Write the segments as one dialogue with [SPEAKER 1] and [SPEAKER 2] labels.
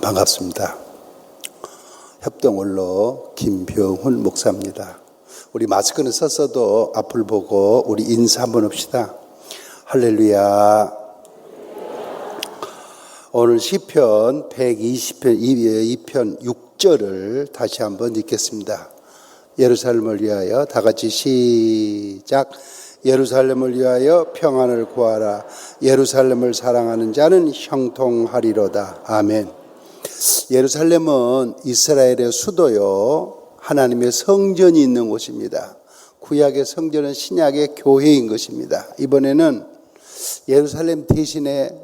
[SPEAKER 1] 반갑습니다. 협동원로 김병훈 목사입니다. 우리 마스크는 썼어도 앞을 보고 우리 인사 한번 합시다. 할렐루야. 오늘 시편 120편 2편 6절을 다시 한번 읽겠습니다. 예루살렘을 위하여 다 같이 시작. 예루살렘을 위하여 평안을 구하라. 예루살렘을 사랑하는 자는 형통하리로다. 아멘. 예루살렘은 이스라엘의 수도요, 하나님의 성전이 있는 곳입니다. 구약의 성전은 신약의 교회인 것입니다. 이번에는 예루살렘 대신에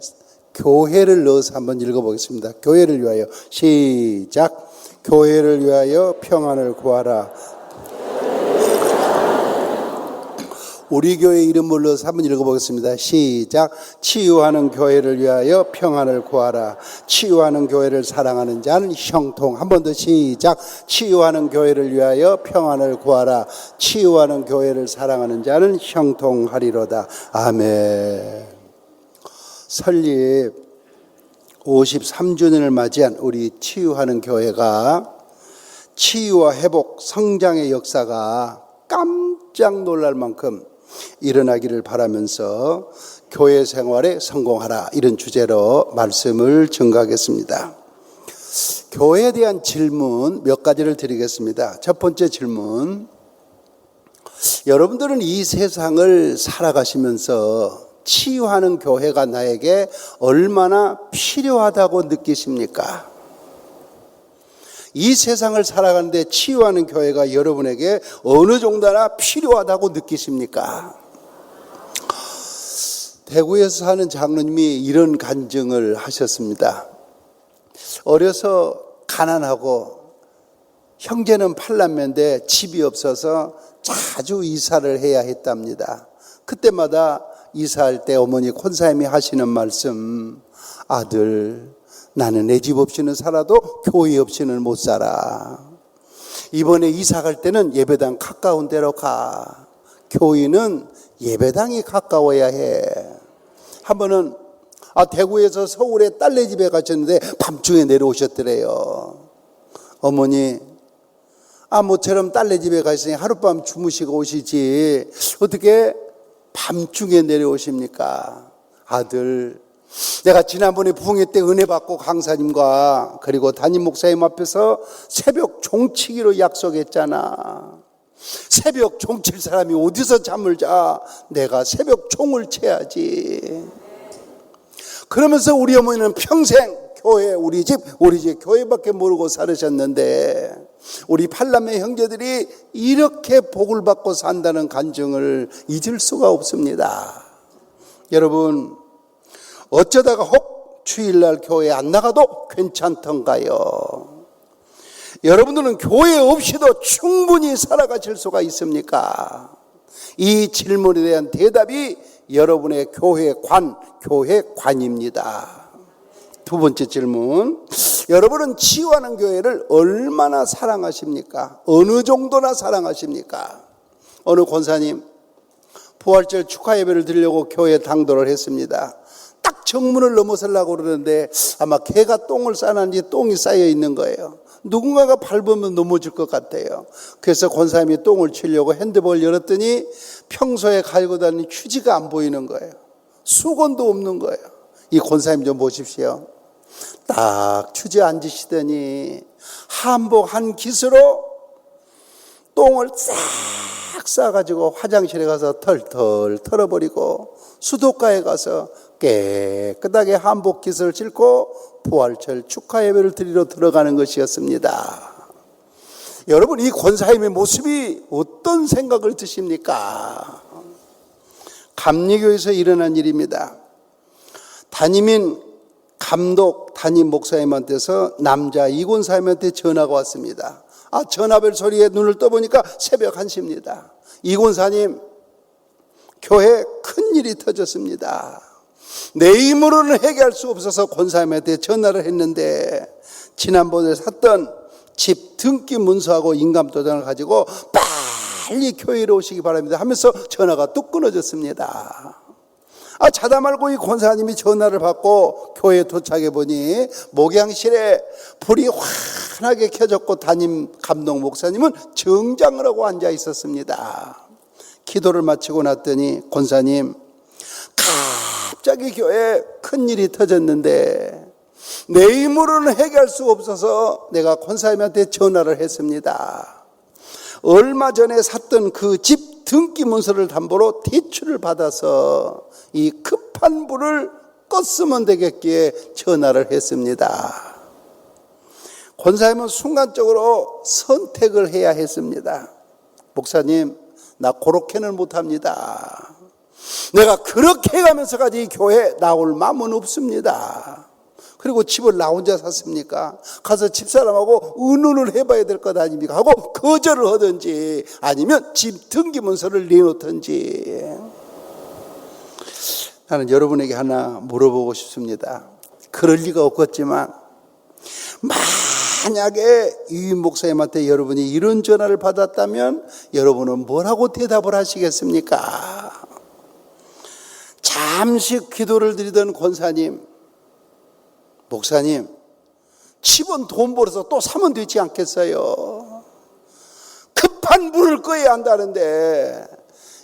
[SPEAKER 1] 교회를 넣어서 한번 읽어보겠습니다. 교회를 위하여 시작. 교회를 위하여 평안을 구하라. 우리 교회 이름을 넣어서 한번 읽어보겠습니다. 시작. 치유하는 교회를 위하여 평안을 구하라. 치유하는 교회를 사랑하는 자는 형통. 한 번 더 시작. 치유하는 교회를 위하여 평안을 구하라. 치유하는 교회를 사랑하는 자는 형통하리로다. 아멘. 설립 53주년을 맞이한 우리 치유하는 교회가 치유와 회복, 성장의 역사가 깜짝 놀랄 만큼 일어나기를 바라면서 교회 생활에 성공하라, 이런 주제로 말씀을 전가하겠습니다. 교회에 대한 질문 몇 가지를 드리겠습니다. 첫 번째 질문, 여러분들은 이 세상을 살아가시면서 치유하는 교회가 나에게 얼마나 필요하다고 느끼십니까? 이 세상을 살아가는데 치유하는 교회가 여러분에게 어느 정도나 필요하다고 느끼십니까? 대구에서 사는 장로님이 이런 간증을 하셨습니다. 어려서 가난하고 형제는 팔남매인데 집이 없어서 자주 이사를 해야 했답니다. 그때마다 이사할 때 어머니 권사님이 하시는 말씀, 아들, 나는 내 집 없이는 살아도 교회 없이는 못 살아. 이번에 이사 갈 때는 예배당 가까운 데로 가. 교회는 예배당이 가까워야 해. 한 번은 대구에서 서울에 딸네 집에 가셨는데 밤중에 내려오셨더래요. 어머니, 모처럼 딸네 집에 가시니 하룻밤 주무시고 오시지 어떻게 밤중에 내려오십니까? 아들, 내가 지난번에 부흥회 때 은혜 받고 강사님과 그리고 담임 목사님 앞에서 새벽 종치기로 약속했잖아. 새벽 종칠 사람이 어디서 잠을 자? 내가 새벽 종을 쳐야지. 그러면서 우리 어머니는 평생 교회, 우리 집 교회밖에 모르고 살으셨는데 우리 팔남매 형제들이 이렇게 복을 받고 산다는 간증을 잊을 수가 없습니다. 여러분, 어쩌다가 혹 주일날 교회 안 나가도 괜찮던가요? 여러분들은 교회 없이도 충분히 살아가실 수가 있습니까? 이 질문에 대한 대답이 여러분의 교회관입니다. 두 번째 질문, 여러분은 치유하는 교회를 얼마나 사랑하십니까? 어느 정도나 사랑하십니까? 어느 권사님 부활절 축하 예배를 드리려고 교회에 당도를 했습니다. 딱 정문을 넘어서려고 그러는데 아마 개가 똥을 싸놨는지 똥이 쌓여 있는 거예요. 누군가가 밟으면 넘어질 것 같아요. 그래서 권사님이 똥을 치려고 핸드볼을 열었더니 평소에 갈고 다니는 휴지가 안 보이는 거예요. 수건도 없는 거예요. 이 권사님 좀 보십시오. 딱 휴지 앉으시더니 한복 한 깃으로 똥을 싹 싸가지고 화장실에 가서 털털 털어버리고 수도가에 가서 깨끗하게 한복 깃을 싣고 부활절 축하 예배를 드리러 들어가는 것이었습니다. 여러분, 이 권사님의 모습이 어떤 생각을 드십니까? 감리교에서 일어난 일입니다. 담임 목사님한테서 남자 이권사님한테 전화가 왔습니다. 전화벨 소리에 눈을 떠보니까 새벽 1시입니다. 이권사님, 교회에 큰일이 터졌습니다. 내 힘으로는 해결할 수 없어서 권사님한테 전화를 했는데 지난번에 샀던 집 등기 문서하고 인감도장을 가지고 빨리 교회로 오시기 바랍니다 하면서 전화가 뚝 끊어졌습니다. 자다 말고 이 권사님이 전화를 받고 교회에 도착해 보니 목양실에 불이 환하게 켜졌고 담임 감독 목사님은 정장을 하고 앉아 있었습니다. 기도를 마치고 났더니 권사님, 갑자기 교회에 큰일이 터졌는데 내 힘으로는 해결할 수 없어서 내가 권사님한테 전화를 했습니다. 얼마 전에 샀던 그 집 등기 문서를 담보로 대출을 받아서 이 급한 불을 껐으면 되겠기에 전화를 했습니다. 권사님은 순간적으로 선택을 해야 했습니다. 목사님, 나 그렇게는 못합니다. 내가 그렇게 해가면서까지 교회에 나올 마음은 없습니다. 그리고 집을 나 혼자 샀습니까? 가서 집사람하고 의논을 해봐야 될 것 아닙니까? 하고 거절을 하든지 아니면 집 등기문서를 내놓든지. 나는 여러분에게 하나 물어보고 싶습니다. 그럴 리가 없겠지만 만약에 유인 목사님한테 여러분이 이런 전화를 받았다면 여러분은 뭐라고 대답을 하시겠습니까? 잠시 기도를 드리던 권사님, 목사님, 집은 돈 벌어서 또 사면 되지 않겠어요? 급한 불을 꺼야 한다는데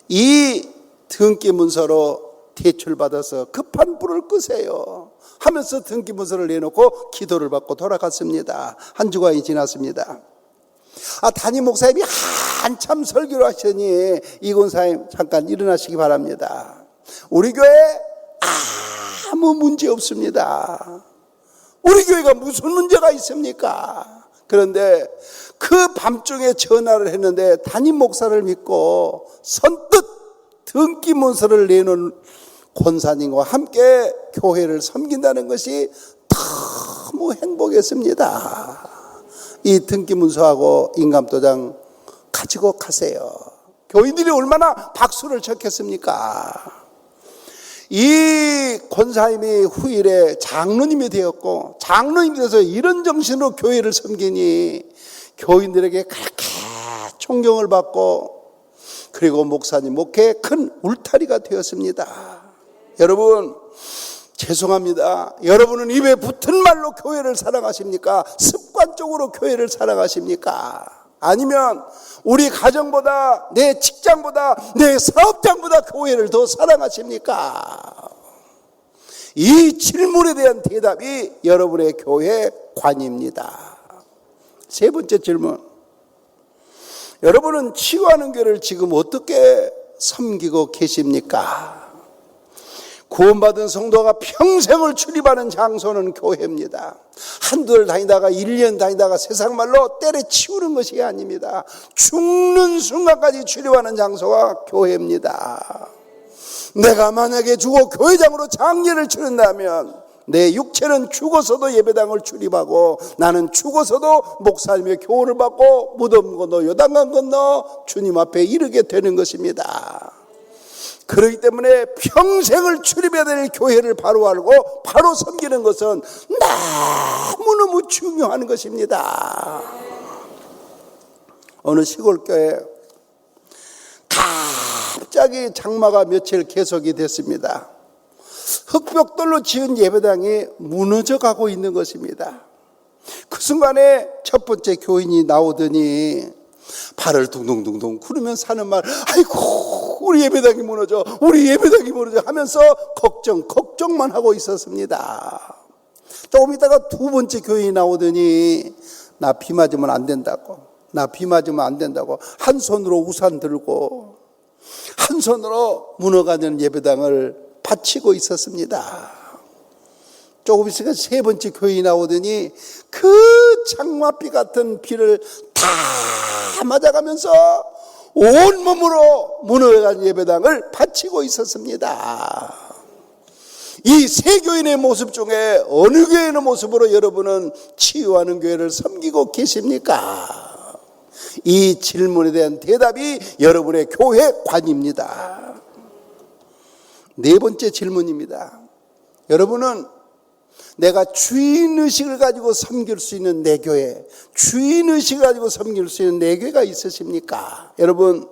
[SPEAKER 1] 이 등기 문서로 대출받아서 급한 불을 끄세요 하면서 등기 문서를 내놓고 기도를 받고 돌아갔습니다. 한 주간이 지났습니다. 담임 목사님이 한참 설교를 하시니 이 권사님 잠깐 일어나시기 바랍니다. 우리 교회 아무 문제 없습니다. 우리 교회가 무슨 문제가 있습니까? 그런데 그 밤중에 전화를 했는데 담임 목사를 믿고 선뜻 등기 문서를 내놓은 권사님과 함께 교회를 섬긴다는 것이 너무 행복했습니다. 이 등기 문서하고 인감도장 가지고 가세요. 교인들이 얼마나 박수를 쳤겠습니까? 이 권사님이 후일에 장로님이 되었고 장로님이 돼서 이런 정신으로 교회를 섬기니 교인들에게 그렇게 존경을 받고 그리고 목사님 목회에 큰 울타리가 되었습니다. 여러분 죄송합니다. 여러분은 입에 붙은 말로 교회를 사랑하십니까? 습관적으로 교회를 사랑하십니까? 아니면 우리 가정보다 내 직장보다 내 사업장보다 교회를 더 사랑하십니까? 이 질문에 대한 대답이 여러분의 교회 관입니다. 세 번째 질문, 여러분은 치유하는 교회를 지금 어떻게 섬기고 계십니까? 구원받은 성도가 평생을 출입하는 장소는 교회입니다. 한두 달 다니다가 1년 다니다가 세상 말로 때려치우는 것이 아닙니다. 죽는 순간까지 출입하는 장소가 교회입니다. 내가 만약에 죽어 교회장으로 장례를 치른다면 내 육체는 죽어서도 예배당을 출입하고 나는 죽어서도 목사님의 교훈을 받고 무덤 건너 요단강 건너 주님 앞에 이르게 되는 것입니다. 그렇기 때문에 평생을 출입해야 될 교회를 바로 알고 바로 섬기는 것은 너무너무 중요한 것입니다. 어느 시골교회 갑자기 장마가 며칠 계속이 됐습니다. 흙벽돌로 지은 예배당이 무너져 가고 있는 것입니다. 그 순간에 첫 번째 교인이 나오더니 발을 둥둥둥둥 구르면서 하는 말, 아이고 우리 예배당이 무너져 우리 예배당이 무너져 하면서 걱정만 하고 있었습니다. 조금 있다가 두 번째 교인이 나오더니 나 비 맞으면 안 된다고, 나 비 맞으면 안 된다고 한 손으로 우산 들고 한 손으로 무너가는 예배당을 바치고 있었습니다. 조금 있으니까 세 번째 교인이 나오더니 그 장맛비 같은 비를 다 맞아가면서 온몸으로 무너간 예배당을 바치고 있었습니다. 이 세 교인의 모습 중에 어느 교인의 모습으로 여러분은 치유하는 교회를 섬기고 계십니까? 이 질문에 대한 대답이 여러분의 교회 관입니다. 네 번째 질문입니다. 여러분은 내가 주인의식을 가지고 섬길 수 있는 내 교회, 주인의식을 가지고 섬길 수 있는 내 교회가 있으십니까? 여러분,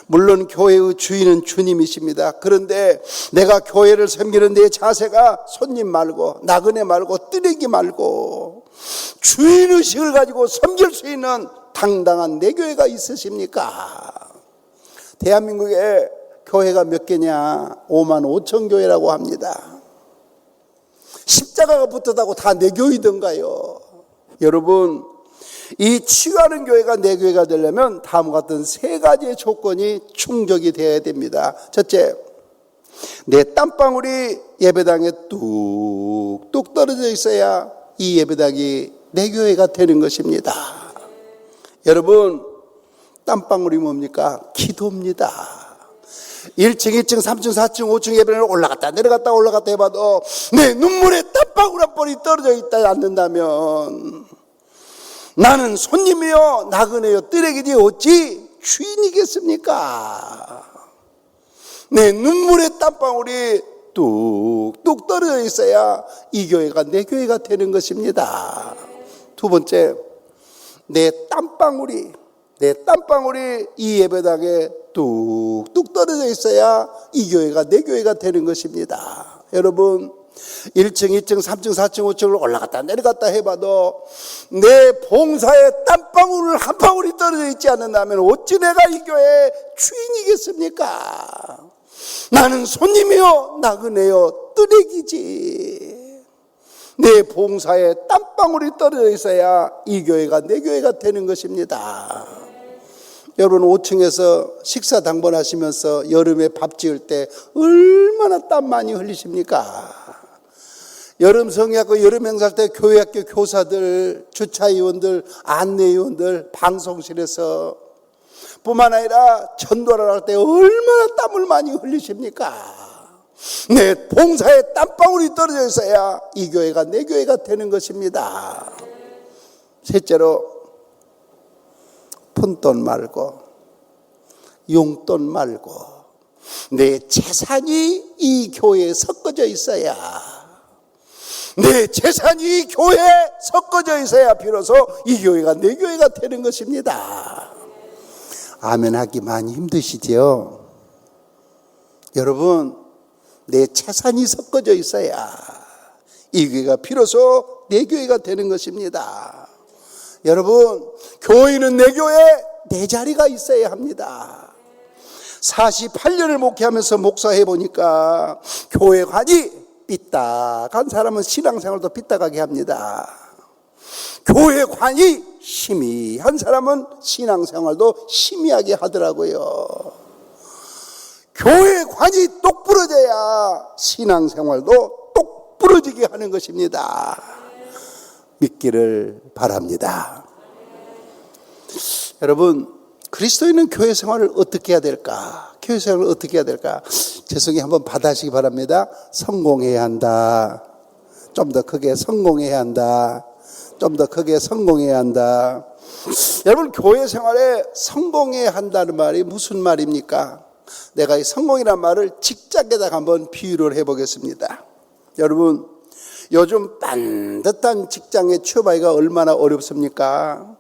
[SPEAKER 1] 물론 교회의 주인은 주님이십니다. 그런데 내가 교회를 섬기는 내 자세가 손님 말고 나그네 말고 뜨레기 말고 주인의식을 가지고 섬길 수 있는 당당한 내 교회가 있으십니까? 대한민국에 교회가 몇 개냐? 5만 5천 교회라고 합니다. 십자가가 붙었다고 다 내 교회던가요? 여러분, 이 치유하는 교회가 내 교회가 되려면 다음과 같은 세 가지의 조건이 충족이 되어야 됩니다. 첫째, 내 땀방울이 예배당에 뚝뚝 떨어져 있어야 이 예배당이 내 교회가 되는 것입니다. 여러분, 땀방울이 뭡니까? 기도입니다. 1층, 2층, 3층, 4층, 5층 예배를 올라갔다 내려갔다 해봐도 내 눈물에 땀방울 한 번이 떨어져 있지 않는다면 나는 손님이요 나그네요 뜨레기지 어찌 주인이겠습니까? 내 눈물의 땀방울이 뚝뚝 떨어져 있어야 이 교회가 내 교회가 되는 것입니다. 두 번째, 내 땀방울이 이 예배당에 뚝뚝 떨어져 있어야 이 교회가 내 교회가 되는 것입니다. 여러분, 1층, 2층, 3층, 4층, 5층을 올라갔다 내려갔다 해봐도 내 봉사에 땀방울 한 방울이 떨어져 있지 않는다면 어찌 내가 이 교회의 주인이겠습니까? 나는 손님이요 나그네요 뜨레기지. 내 봉사에 땀방울이 떨어져 있어야 이 교회가 내 교회가 되는 것입니다. 여러분, 5층에서 식사 당번하시면서 여름에 밥 지을 때 얼마나 땀 많이 흘리십니까? 여름 성의학교 여름 행사할 때 교회학교 교사들, 주차위원들, 안내위원들 방송실에서 뿐만 아니라 전도를 할 때 얼마나 땀을 많이 흘리십니까? 내 봉사에 땀방울이 떨어져 있어야 이 교회가 내 교회가 되는 것입니다. 셋째로, 푼돈 말고 용돈 말고 내 재산이 이 교회에 섞어져 있어야, 내 재산이 이 교회에 섞어져 있어야 비로소 이 교회가 내 교회가 되는 것입니다. 아멘 하기 많이 힘드시죠? 여러분, 내 재산이 섞어져 있어야 이 교회가 비로소 내 교회가 되는 것입니다. 여러분, 교회는 내 교회에 내 자리가 있어야 합니다. 48년을 목회하면서 목사해 보니까 교회관이 삐딱한 사람은 신앙생활도 삐딱하게 합니다. 교회관이 희미한 사람은 신앙생활도 희미하게 하더라고요. 교회관이 똑부러져야 신앙생활도 똑부러지게 하는 것입니다. 믿기를 바랍니다. 여러분, 그리스도인은 교회 생활을 어떻게 해야 될까? 교회 생활을 어떻게 해야 될까? 죄송히 한번 받아시기 바랍니다. 성공해야 한다. 좀 더 크게 성공해야 한다. 좀 더 크게 성공해야 한다. 여러분, 교회 생활에 성공해야 한다는 말이 무슨 말입니까? 내가 이 성공이라는 말을 직장에다가 한번 비유를 해보겠습니다. 여러분, 요즘 반듯한 직장에 취업하기가 얼마나 어렵습니까?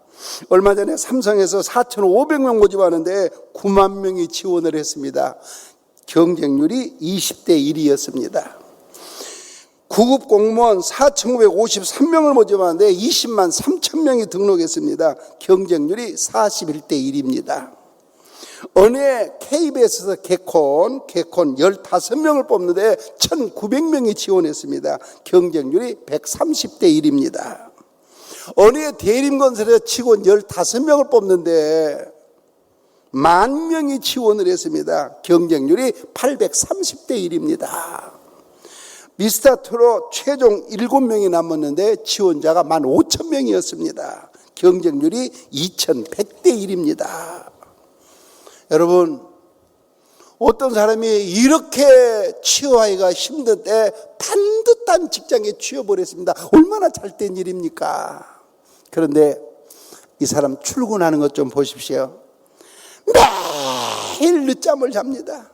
[SPEAKER 1] 얼마 전에 삼성에서 4,500명 모집하는데 9만 명이 지원을 했습니다. 경쟁률이 20대 1이었습니다. 9급 공무원 4,953명을 모집하는데 20만 3천 명이 등록했습니다. 경쟁률이 41대 1입니다. 어느 해 KBS에서 개콘 15명을 뽑는데 1,900명이 지원했습니다. 경쟁률이 130대 1입니다. 어느 해 대림건설에서 직원 15명을 뽑는데 10,000명이 지원을 했습니다. 경쟁률이 830대 1입니다. 미스터트롯 최종 7명이 남았는데 지원자가 15,000명이었습니다. 경쟁률이 2,100대 1입니다. 여러분, 어떤 사람이 이렇게 취업하기가 힘든데 반듯한 직장에 취업을 했습니다. 얼마나 잘된 일입니까? 그런데 이 사람 출근하는 것 좀 보십시오. 매일 늦잠을 잡니다.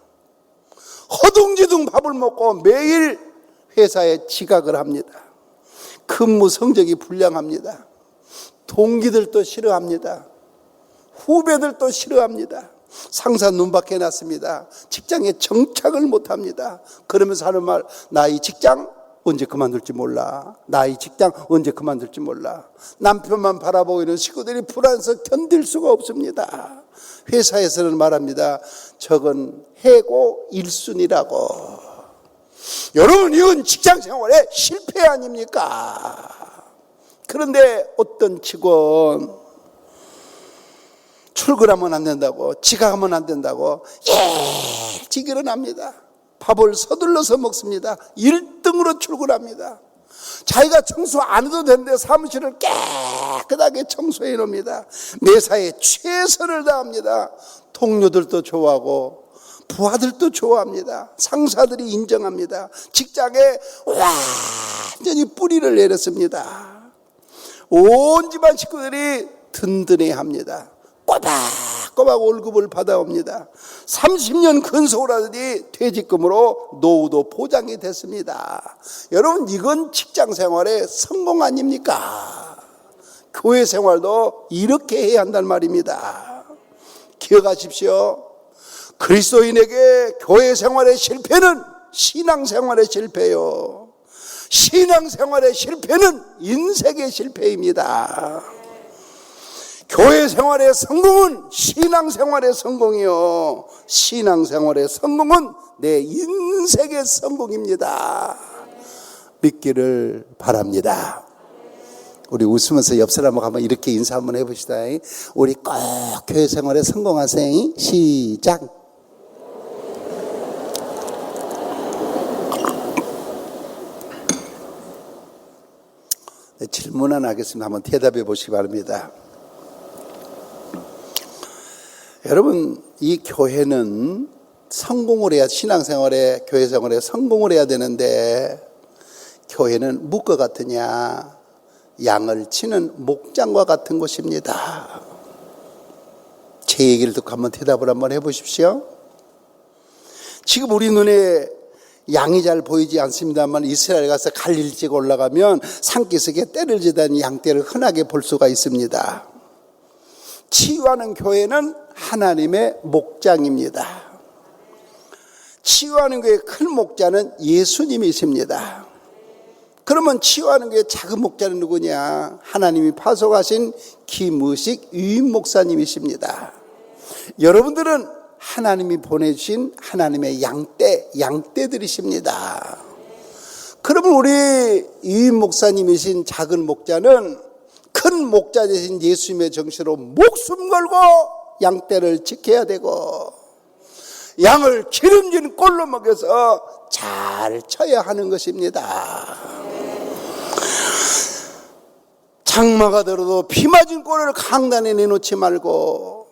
[SPEAKER 1] 허둥지둥 밥을 먹고 매일 회사에 지각을 합니다. 근무 성적이 불량합니다. 동기들도 싫어합니다. 후배들도 싫어합니다. 상사 눈밖에 났습니다. 직장에 정착을 못합니다. 그러면서 하는 말, 나 이 직장 언제 그만둘지 몰라. 나 이 직장 언제 그만둘지 몰라. 남편만 바라보고 있는 식구들이 불안해서 견딜 수가 없습니다. 회사에서는 말합니다. 저건 해고 1순위라고. 여러분, 이건 직장 생활의 실패 아닙니까? 그런데 어떤 직원 출근하면 안 된다고, 지각하면 안 된다고 일찍 일어납니다. 밥을 서둘러서 먹습니다. 1등으로 출근합니다. 자기가 청소 안 해도 되는데 사무실을 깨끗하게 청소해 놓습니다. 매사에 최선을 다합니다. 동료들도 좋아하고 부하들도 좋아합니다. 상사들이 인정합니다. 직장에 완전히 뿌리를 내렸습니다. 온 집안 식구들이 든든해합니다. 꼬박꼬박 월급을 받아옵니다. 30년 근속을 하더니 퇴직금으로 노후도 보장이 됐습니다. 여러분, 이건 직장 생활의 성공 아닙니까? 교회 생활도 이렇게 해야 한단 말입니다. 기억하십시오. 그리스도인에게 교회 생활의 실패는 신앙생활의 실패요. 신앙생활의 실패는 인생의 실패입니다. 교회 생활의 성공은 신앙생활의 성공이요, 신앙생활의 성공은 내 인생의 성공입니다. 믿기를 바랍니다. 우리 웃으면서 옆 사람하고 한번 이렇게 인사 한번 해봅시다. 우리 꼭 교회 생활에 성공하세요. 시작. 질문 하나 하겠습니다. 한번 대답해 보시기 바랍니다. 여러분, 이 교회는 성공을 해야, 신앙생활에, 교회 생활에 성공을 해야 되는데, 교회는 묵과 같으냐, 양을 치는 목장과 같은 곳입니다. 제 얘기를 듣고 한번 대답을 한번 해보십시오. 지금 우리 눈에 양이 잘 보이지 않습니다만, 이스라엘 가서 갈릴리 찍어 올라가면 산기슭에 떼를 지다니 양떼를 흔하게 볼 수가 있습니다. 치유하는 교회는 하나님의 목장입니다. 치유하는 교회의 큰 목자는 예수님이십니다. 그러면 치유하는 교회의 작은 목자는 누구냐? 하나님이 파송하신 김의식 유임 목사님이십니다. 여러분들은 하나님이 보내주신 하나님의 양떼들이십니다. 그러면 우리 유임 목사님이신 작은 목자는 큰 목자 되신 예수님의 정신으로 목숨 걸고 양떼를 지켜야 되고, 양을 기름진 꼴로 먹여서 잘 쳐야 하는 것입니다. 장마가 들어도 비 맞은 꼴을 강단에 내놓지 말고,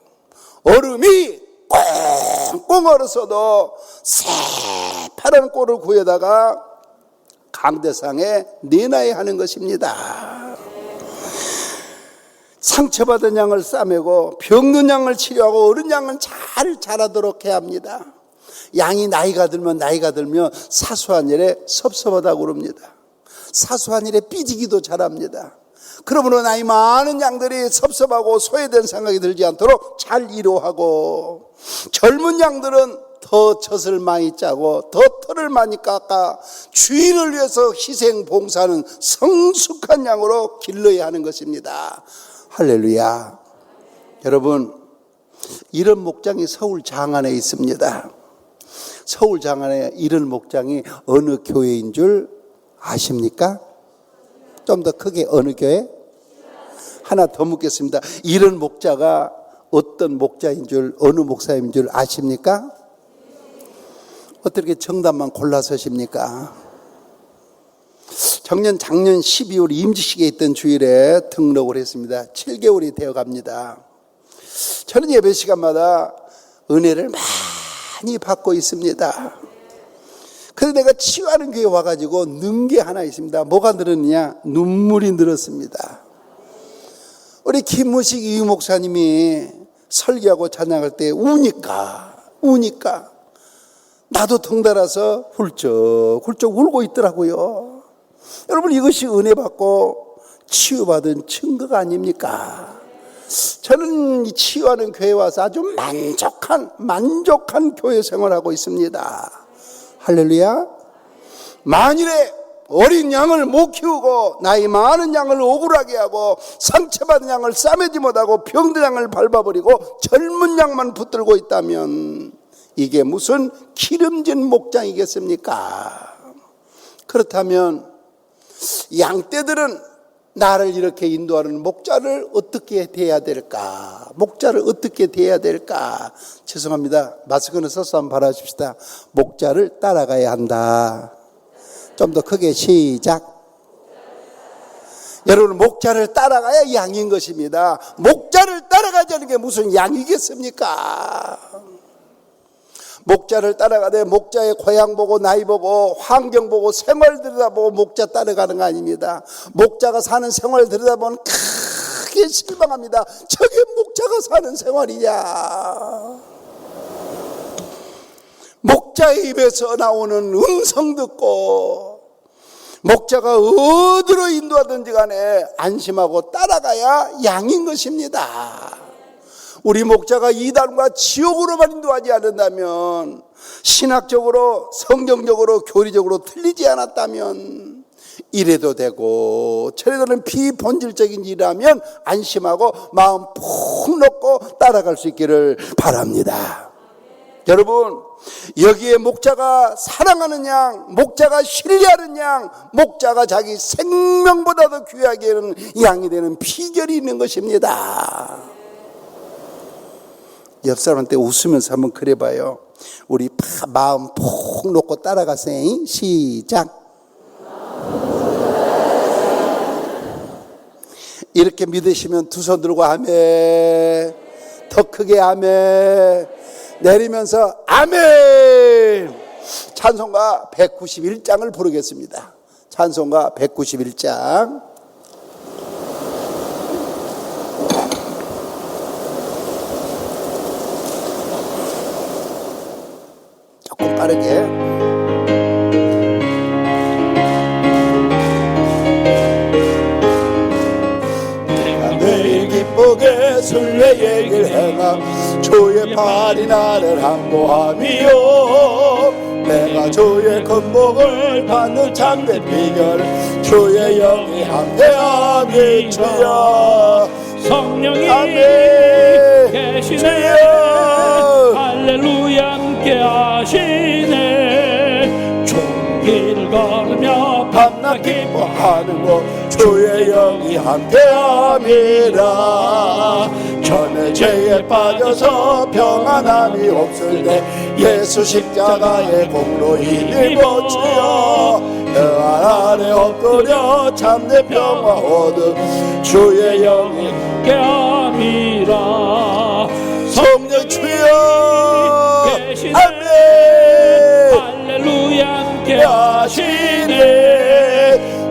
[SPEAKER 1] 얼음이 꽁꽁 얼었어도 새파란 꼴을 구해다가 강대상에 내놔야 하는 것입니다. 상처받은 양을 싸매고 병든 양을 치료하고 어린 양은 잘 자라도록 해야 합니다. 양이 나이가 들면 사소한 일에 섭섭하다고 그럽니다. 사소한 일에 삐지기도 잘합니다. 그러므로 나이 많은 양들이 섭섭하고 소외된 생각이 들지 않도록 잘 위로하고, 젊은 양들은 더 젖을 많이 짜고 더 털을 많이 깎아 주인을 위해서 희생 봉사하는 성숙한 양으로 길러야 하는 것입니다. 할렐루야. 여러분, 이런 목장이 서울 장안에 있습니다. 서울 장안에 이런 목장이 어느 교회인 줄 아십니까? 좀 더 크게, 어느 교회? 하나 더 묻겠습니다. 이런 목자가 어떤 목자인 줄, 어느 목사님인 줄 아십니까? 어떻게 정답만 골라서십니까? 작년 12월 임직식에 있던 주일에 등록을 했습니다. 7개월이 되어갑니다. 저는 예배 시간마다 은혜를 많이 받고 있습니다. 그런데 내가 치유하는 교회에 와가지고 는 게 하나 있습니다. 뭐가 늘었느냐? 눈물이 늘었습니다. 우리 김무식 이 목사님이 설교하고 찬양할 때 우니까 나도 덩달아서 훌쩍 울고 있더라고요. 여러분, 이것이 은혜 받고 치유받은 증거가 아닙니까? 저는 이 치유하는 교회에 와서 아주 만족한 교회 생활하고 있습니다. 할렐루야. 만일에 어린 양을 못 키우고 나이 많은 양을 억울하게 하고 상처받은 양을 싸매지 못하고 병든 양을 밟아버리고 젊은 양만 붙들고 있다면 이게 무슨 기름진 목장이겠습니까? 그렇다면 양떼들은 나를 이렇게 인도하는 목자를 어떻게 대해야 될까? 목자를 어떻게 대해야 될까? 죄송합니다. 마스크는 써서 한번 바라십시다. 목자를 따라가야 한다. 좀 더 크게 시작. 여러분, 목자를 따라가야 양인 것입니다. 목자를 따라가지 않는 게 무슨 양이겠습니까? 목자를 따라가되 목자의 고향 보고 나이 보고 환경 보고 생활 들여다보고 목자 따라가는 거 아닙니다. 목자가 사는 생활 들여다보면 크게 실망합니다. 저게 목자가 사는 생활이냐. 목자의 입에서 나오는 음성 듣고 목자가 어디로 인도하든지 간에 안심하고 따라가야 양인 것입니다. 우리 목자가 이단과 지옥으로만 인도하지 않는다면, 신학적으로 성경적으로 교리적으로 틀리지 않았다면 이래도 되고 저래도는 비본질적인 일이라면 안심하고 마음 푹 놓고 따라갈 수 있기를 바랍니다. 여러분, 여기에 목자가 사랑하는 양, 목자가 신뢰하는 양, 목자가 자기 생명보다도 귀하게 여기는 양이 되는 비결이 있는 것입니다. 옆 사람한테 웃으면서 한번 그래봐요. 우리 마음 푹 놓고 따라가세요. 시작. 이렇게 믿으시면 두 손 들고 아멘. 더 크게 아멘. 내리면서 아멘. 찬송가 191장을 부르겠습니다. 찬송가 191장. 조금 빠르게. 내가 매일 기쁘게 순례 얘기를 행함 주의 팔이 나를 함보함이요 내가 주의 건복을 받는 참된 비결 주의 영이 함께함이 주여
[SPEAKER 2] 성령이
[SPEAKER 1] 아멘.
[SPEAKER 2] 계시네
[SPEAKER 1] 주여
[SPEAKER 2] 할렐루야 함께 하시네 좋은 길을 걸으며
[SPEAKER 1] 밤낮 기뻐하는 곳 주의 영이 함께함이라 전에 죄에 빠져서 평안함이 없을 때 예수 십자가의 공로 힘입어 주여 여 아래 엎드려 참된 평화 얻음 주의 영이
[SPEAKER 2] 함께함이라
[SPEAKER 1] 성령 주여
[SPEAKER 2] 계시네
[SPEAKER 1] 아멘
[SPEAKER 2] 할렐루야 함께
[SPEAKER 1] 하시네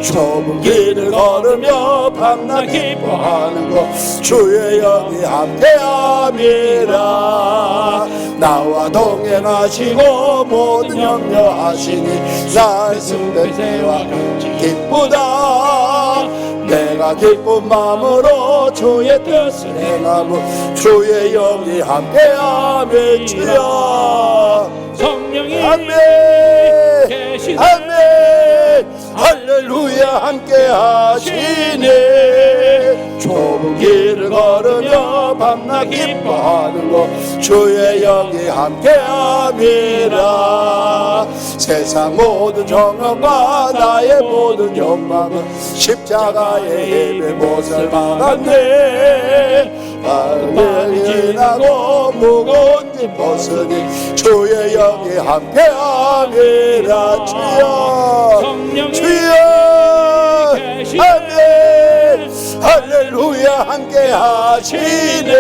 [SPEAKER 1] 좁은 길을 걸으며 밤낮 기뻐하는 것 주의 영이 함께함이라 나와 동행하시고 모든 염려하시니 나의 승배세와 기쁘다 내가 기쁜 마음으로 주의 뜻을 행하며 주의 영이 함께함이 주여
[SPEAKER 2] 성령이
[SPEAKER 1] 아멘
[SPEAKER 2] 계시네
[SPEAKER 1] 아멘 할렐루야 함께 하시네 좁은 길을 걸으며 밤낮 기뻐하는 것 주의 영이 함께함이라 세상 모든 정욕과 나의 모든 욕망은 십자가의 힘에 못을 막았네 밤이 지나고 무거운 짐 벗으니 주의 영이 함께함이라 주여 주여 아멘 할렐루야 함께 하시네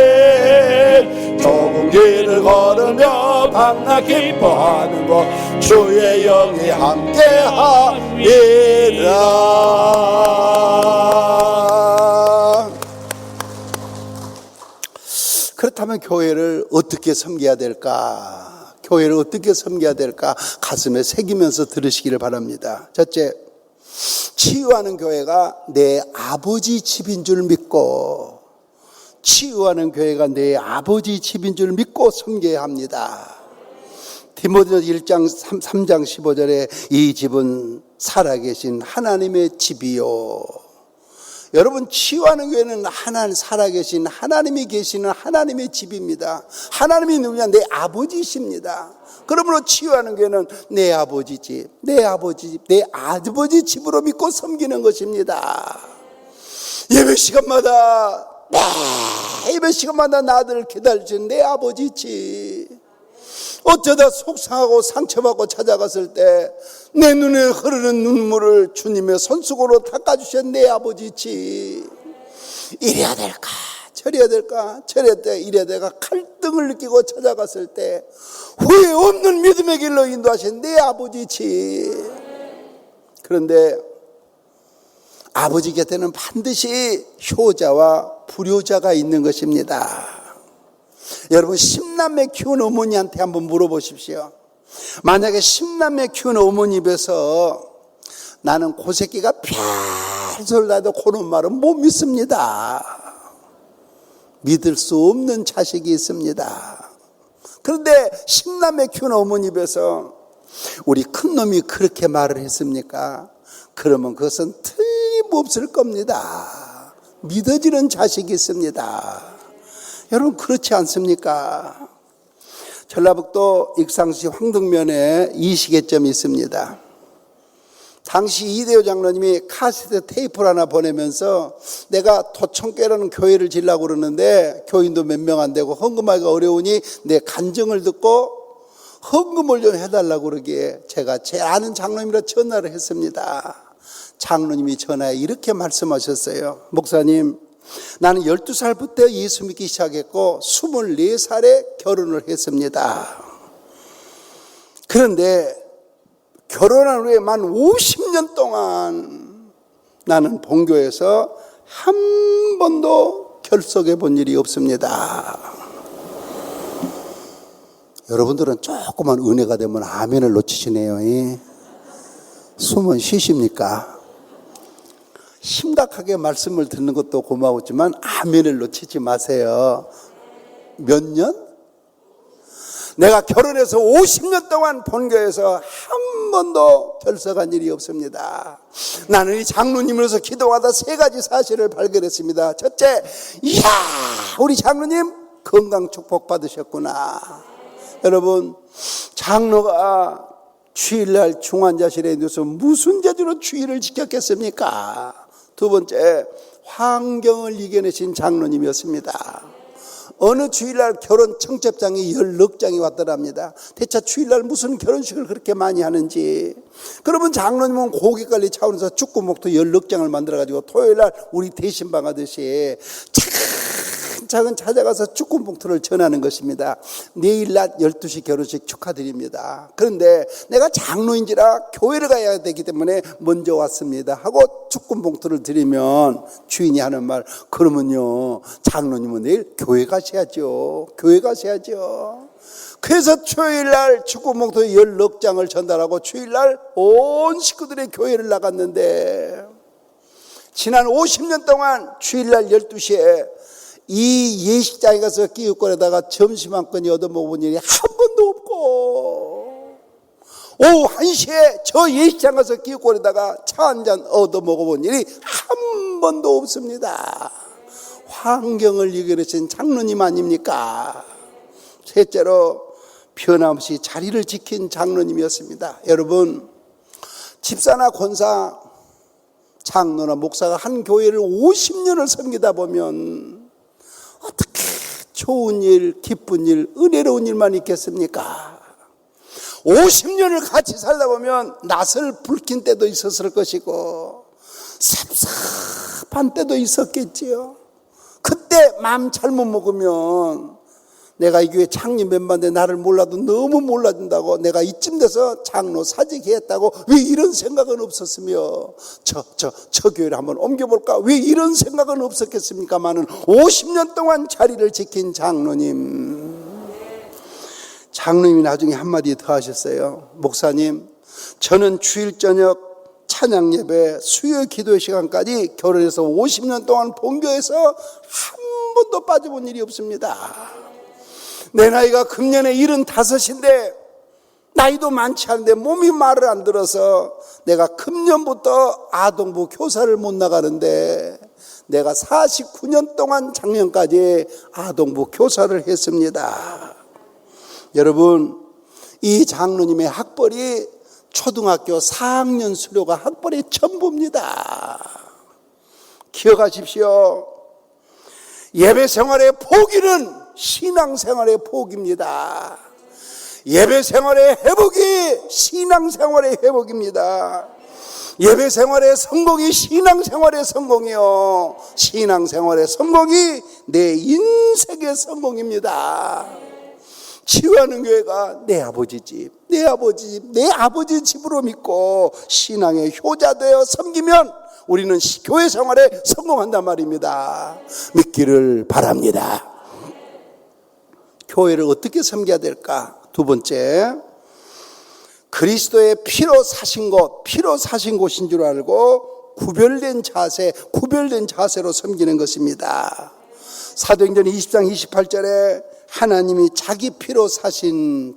[SPEAKER 1] 좁은 길을 걸으며 밤낮 기뻐하는 것 주의 영이 함께함이라 그렇다면 교회를 어떻게 섬겨야 될까? 교회를 어떻게 섬겨야 될까? 가슴에 새기면서 들으시기를 바랍니다. 첫째, 치유하는 교회가 내 아버지 집인 줄 믿고 치유하는 교회가 내 아버지 집인 줄 믿고 섬겨야 합니다. 디모데전서 1장 3장 15절에 이 집은 살아계신 하나님의 집이요. 여러분, 치유하는 교회는 하나님, 살아계신 하나님이 계시는 하나님의 집입니다. 하나님이 누구냐? 내 아버지이십니다. 그러므로 치유하는 교회는 내 아버지 집, 내 아버지 집, 내 아버지 집으로 믿고 섬기는 것입니다. 예배 시간마다 나를 기다리시는 내 아버지 집. 어쩌다 속상하고 상처받고 찾아갔을 때 내 눈에 흐르는 눈물을 주님의 손수건으로 닦아주신 내 아버지 집. 이래야 될까 저래야 될까 이래야 될까 갈등을 느끼고 찾아갔을 때 후회 없는 믿음의 길로 인도하신 내 아버지 집. 그런데 아버지 곁에는 반드시 효자와 불효자가 있는 것입니다. 여러분, 10남매 키우는 어머니한테 한번 물어보십시오. 만약에 10남매 키우는 어머니 입에서 나는 그 새끼가 별소리 나도 그런 말은 못 믿습니다. 믿을 수 없는 자식이 있습니다. 그런데 10남매 키우는 어머니 입에서 우리 큰놈이 그렇게 말을 했습니까? 그러면 그것은 틀림없을 겁니다. 믿어지는 자식이 있습니다. 여러분, 그렇지 않습니까? 전라북도 익산시 황등면에 이시계점이 있습니다. 당시 이대호 장로님이 카세트 테이프를 하나 보내면서 내가 도청교회라는 교회를 지으려고 그러는데 교인도 몇 명 안 되고 헌금하기가 어려우니 내 간증을 듣고 헌금을 좀 해달라고 그러기에 제가 제 아는 장로님이라 전화를 했습니다. 장로님이 전화에 이렇게 말씀하셨어요. 목사님, 나는 12살부터 예수 믿기 시작했고 24살에 결혼을 했습니다. 그런데 결혼한 후에 만 50년 동안 나는 본교에서 한 번도 결석해 본 일이 없습니다. 여러분들은 조그만 은혜가 되면 아멘을 놓치시네요. 숨은 쉬십니까? 심각하게 말씀을 듣는 것도 고마웠지만 아멘을 놓치지 마세요. 몇 년? 내가 결혼해서 50년 동안 본교에서 한 번도 결석한 일이 없습니다. 나는 이 장로님으로서 기도하다 3가지 사실을 발견했습니다. 첫째, 이야, 우리 장로님 건강 축복 받으셨구나. 여러분, 장로가 주일날 중환자실에 누워서 무슨 재주로 주일을 지켰겠습니까? 두 번째, 환경을 이겨내신 장로님이었습니다. 어느 주일날 결혼 청첩장이 16장이 왔더랍니다. 대체 주일날 무슨 결혼식을 그렇게 많이 하는지. 그러면 장로님은 고객관리 차원에서 축구목도 16장을 만들어가지고 토요일날 우리 대신방 하듯이 차근차근 찾아가서 축구 봉투를 전하는 것입니다. 내일 낮 12시 결혼식 축하드립니다. 그런데 내가 장로인지라 교회를 가야 되기 때문에 먼저 왔습니다 하고 축구 봉투를 드리면 주인이 하는 말, 그러면요 장로님은 내일 교회 가셔야죠. 교회 가셔야죠. 그래서 주일날 축구 봉투 16장을 전달하고 주일날 온 식구들이 교회를 나갔는데 지난 50년 동안 주일날 12시에 이 예식장에 가서 끼웃거리다가 점심 한 건이 얻어먹은 일이 한 번도 없고, 오후 1시에 저 예식장 가서 끼웃거리다가 차 한 잔 얻어먹어본 일이 한 번도 없습니다. 환경을 이겨내신 장로님 아닙니까? 셋째로 변함없이 자리를 지킨 장로님이었습니다. 여러분, 집사나 권사, 장로나 목사가 한 교회를 50년을 섬기다 보면 어떻게 좋은 일, 기쁜 일, 은혜로운 일만 있겠습니까? 50년을 같이 살다 보면 낯을 붉힌 때도 있었을 것이고 섭섭한 때도 있었겠지요. 그때 마음 잘못 먹으면 내가 이 교회 창립 멤버인데 나를 몰라도 너무 몰라준다고, 내가 이쯤 돼서 장로 사직해 했다고 왜 이런 생각은 없었으며, 저 교회를 한번 옮겨볼까 왜 이런 생각은 없었겠습니까마는 50년 동안 자리를 지킨 장로님이 나중에 한마디 더 하셨어요. 목사님, 저는 주일 저녁 찬양 예배, 수요 기도의 시간까지 결혼해서 50년 동안 본교에서 한 번도 빠져본 일이 없습니다. 내 나이가 금년에 75인데 나이도 많지 않은데 몸이 말을 안 들어서 내가 금년부터 아동부 교사를 못 나가는데 내가 49년 동안 작년까지 아동부 교사를 했습니다. 여러분, 이 장로님의 학벌이 초등학교 4학년 수료가 학벌의 전부입니다. 기억하십시오. 예배 생활의 포기는 신앙 생활의 포기입니다. 예배 생활의 회복이 신앙 생활의 회복입니다. 예배 생활의 성공이 신앙 생활의 성공이요, 신앙 생활의 성공이 내 인생의 성공입니다. 치유하는 교회가 내 아버지 집, 내 아버지 집으로 믿고 신앙의 효자 되어 섬기면 우리는 교회 생활에 성공한단 말입니다. 믿기를 바랍니다. 교회를 어떻게 섬겨야 될까? 두 번째, 그리스도의 피로 사신 곳인 줄 알고 구별된 자세로 섬기는 것입니다. 사도행전 20장 28절에 하나님이 자기 피로 사신,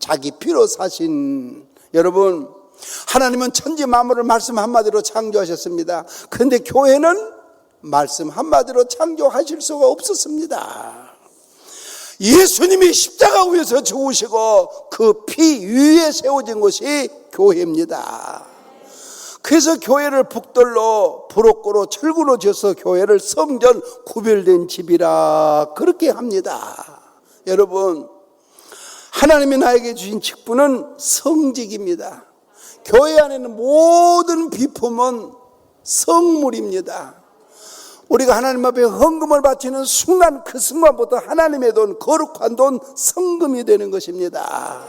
[SPEAKER 1] 여러분, 하나님은 천지 만물을 말씀 한마디로 창조하셨습니다. 그런데 교회는 말씀 한마디로 창조하실 수가 없었습니다. 예수님이 십자가 위에서 죽으시고 그 피 위에 세워진 것이 교회입니다. 그래서 교회를 북돌로 부록고로 철구로 지어서 교회를 성전 구별된 집이라 그렇게 합니다. 여러분, 하나님이 나에게 주신 직분은 성직입니다. 교회 안에 있는 모든 비품은 성물입니다. 우리가 하나님 앞에 헌금을 바치는 순간, 그 순간부터 하나님의 돈, 거룩한 돈, 성금이 되는 것입니다.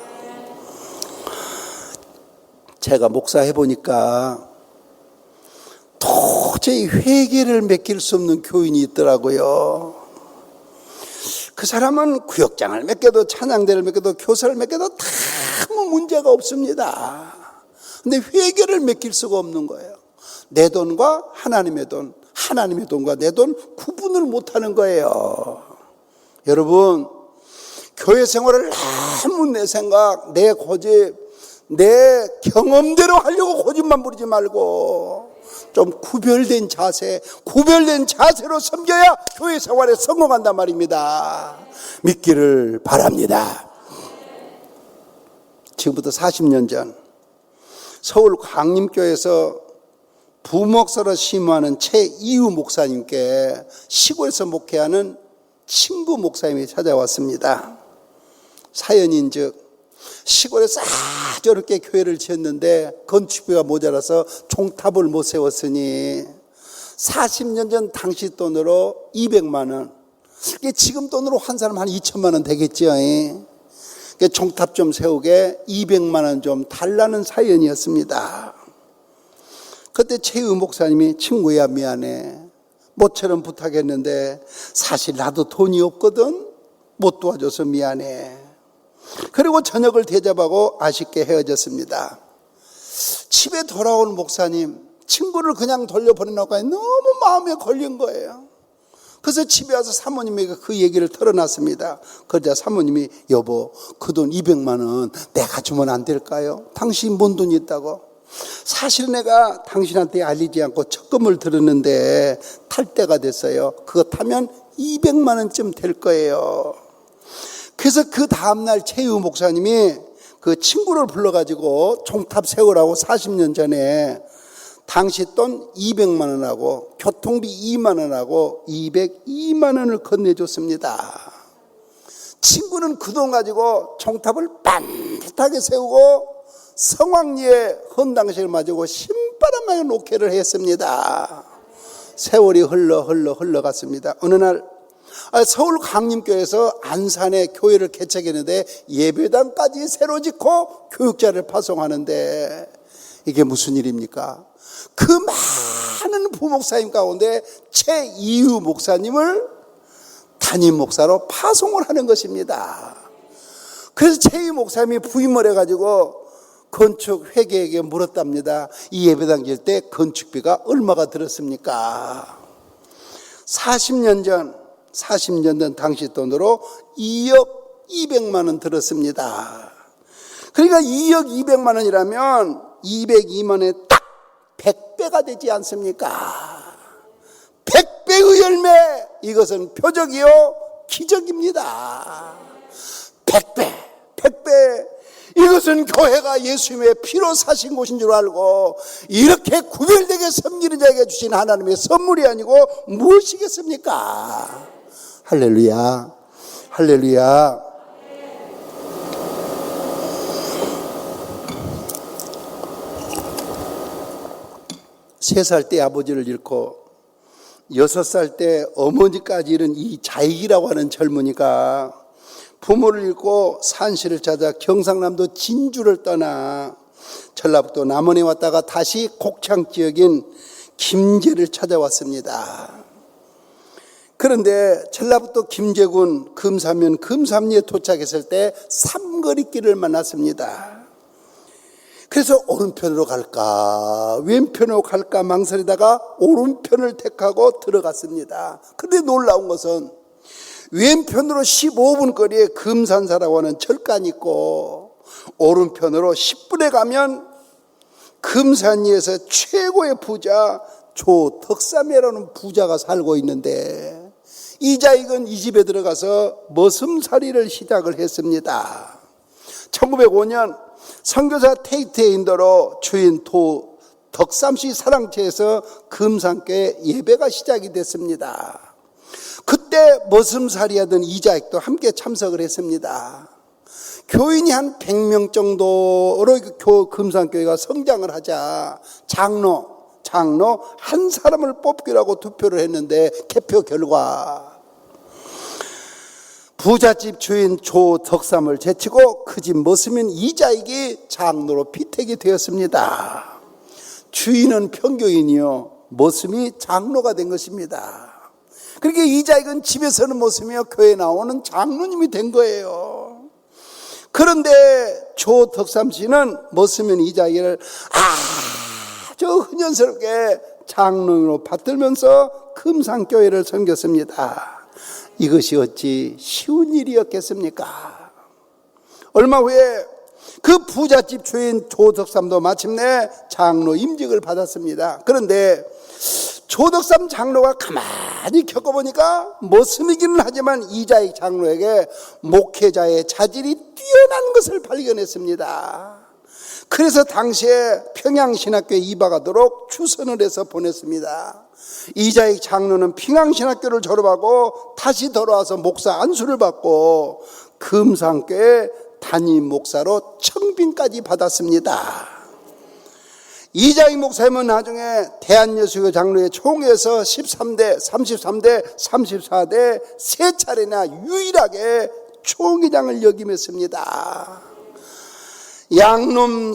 [SPEAKER 1] 제가 목사해 보니까 도저히 회개를 맡길 수 없는 교인이 있더라고요. 그 사람은 구역장을 맡겨도, 찬양대를 맡겨도, 교사를 맡겨도 다 아무 문제가 없습니다. 근데 회개를 맡길 수가 없는 거예요. 내 돈과 하나님의 돈, 하나님의 돈과 내 돈 구분을 못하는 거예요. 여러분, 교회 생활을 너무 내 생각, 내 고집, 내 경험대로 하려고 고집만 부리지 말고 좀 구별된 자세로 섬겨야 교회 생활에 성공한단 말입니다. 믿기를 바랍니다. 지금부터 40년 전 서울 광림교회에서 부목사로 심호하는 최이우 목사님께 시골에서 목회하는 친구 목사님이 찾아왔습니다. 사연인즉 시골에서 아주 어렵게 교회를 지었는데 건축비가 모자라서 종탑을 못 세웠으니 40년 전 당시 돈으로 200만 원, 이게 지금 돈으로 한 사람 한 2천만 원 되겠죠. 종탑 좀 세우게 200만 원 좀 달라는 사연이었습니다. 그때 최유 목사님이 친구야 미안해, 모처럼 부탁했는데 사실 나도 돈이 없거든, 못 도와줘서 미안해. 그리고 저녁을 대접하고 아쉽게 헤어졌습니다. 집에 돌아온 목사님, 친구를 그냥 돌려보내놓고 너무 마음에 걸린 거예요. 그래서 집에 와서 사모님에게 그 얘기를 털어놨습니다. 그러자 사모님이, 여보, 그 돈 200만 원 내가 주면 안 될까요? 당신 뭔 돈이 있다고? 사실 내가 당신한테 알리지 않고 적금을 들었는데 탈 때가 됐어요. 그거 타면 200만 원쯤 될 거예요. 그래서 그 다음날 최유 목사님이 그 친구를 불러가지고 종탑 세우라고 40년 전에 당시 돈 200만 원하고 교통비 2만 원하고 202만 원을 건네줬습니다. 친구는 그 돈 가지고 종탑을 반듯하게 세우고 성황리에 헌당식을 맞이고 신바람하게 녹회를 했습니다. 세월이 흘러갔습니다. 어느 날 서울 강림교회에서 안산에 교회를 개척했는데 예배당까지 새로 짓고 교육자를 파송하는데 이게 무슨 일입니까? 그 많은 부목사님 가운데 최이우 목사님을 담임 목사로 파송을 하는 것입니다. 그래서 최이우 목사님이 부임을 해가지고 건축 회계에게 물었답니다. 이 예배당 질 때 건축비가 얼마가 들었습니까? 40년 전 40년 전 당시 돈으로 2억 200만 원 들었습니다. 그러니까 2억 200만 원이라면 202만 원에 딱 100배가 되지 않습니까? 100배의 열매, 이것은 표적이요 기적입니다. 100배. 이것은 교회가 예수님의 피로 사신 곳인 줄 알고 이렇게 구별되게 섬기는 자에게 주신 하나님의 선물이 아니고 무엇이겠습니까? 할렐루야. 3살 때 아버지를 잃고 6살 때 어머니까지 잃은 이 자익이라고 하는 젊은이가 부모를 잃고 산시를 찾아 경상남도 진주를 떠나 전라북도 남원에 왔다가 다시 곡창 지역인 김제를 찾아왔습니다. 그런데 전라북도 김제군 금산면 금삼리에 도착했을 때 삼거리길을 만났습니다. 그래서 오른편으로 갈까 왼편으로 갈까 망설이다가 오른편을 택하고 들어갔습니다. 그런데 놀라운 것은 왼편으로 15분 거리에 금산사라고 하는 절간이 있고 오른편으로 10분에 가면 금산리에서 최고의 부자 조덕삼이라는 부자가 살고 있는데 이 자익은 이 집에 들어가서 머슴살이를 시작을 했습니다. 1905년 선교사 테이트의 인도로 주인 덕삼씨 사랑채에서 금산교회 예배가 시작이 됐습니다. 그때 머슴살이 하던 이자익도 함께 참석을 했습니다. 교인이 한 100명 정도로 금산교회가 성장을 하자 장로 한 사람을 뽑기로 하고 투표를 했는데 개표 결과 부잣집 주인 조덕삼을 제치고 그 집 머슴인 이자익이 장로로 피택이 되었습니다. 주인은 평교인이요 머슴이 장로가 된 것입니다. 그러니까 이자익은 집에서는 머슴이요 교회에 나오는 장로님이 된 거예요. 그런데 조덕삼 씨는 머슴인 이자익을 아주 흔연스럽게 장로로 받들면서 금산교회를 섬겼습니다. 이것이 어찌 쉬운 일이었겠습니까? 얼마 후에 그 부잣집 주인 조덕삼도 마침내 장로 임직을 받았습니다. 그런데 조덕삼 장로가 가만히 겪어보니까 머슴이기는 하지만 이자익 장로에게 목회자의 자질이 뛰어난 것을 발견했습니다. 그래서 당시에 평양신학교에 입학하도록 추선을 해서 보냈습니다. 이자익 장로는 평양신학교를 졸업하고 다시 돌아와서 목사 안수를 받고 금산교회 담임 목사로 청빙까지 받았습니다. 이자익 목사님은 나중에 대한예수교 장로회 총회에서 13대, 33대, 34대 세 차례나 유일하게 총회장을 역임했습니다. 양놈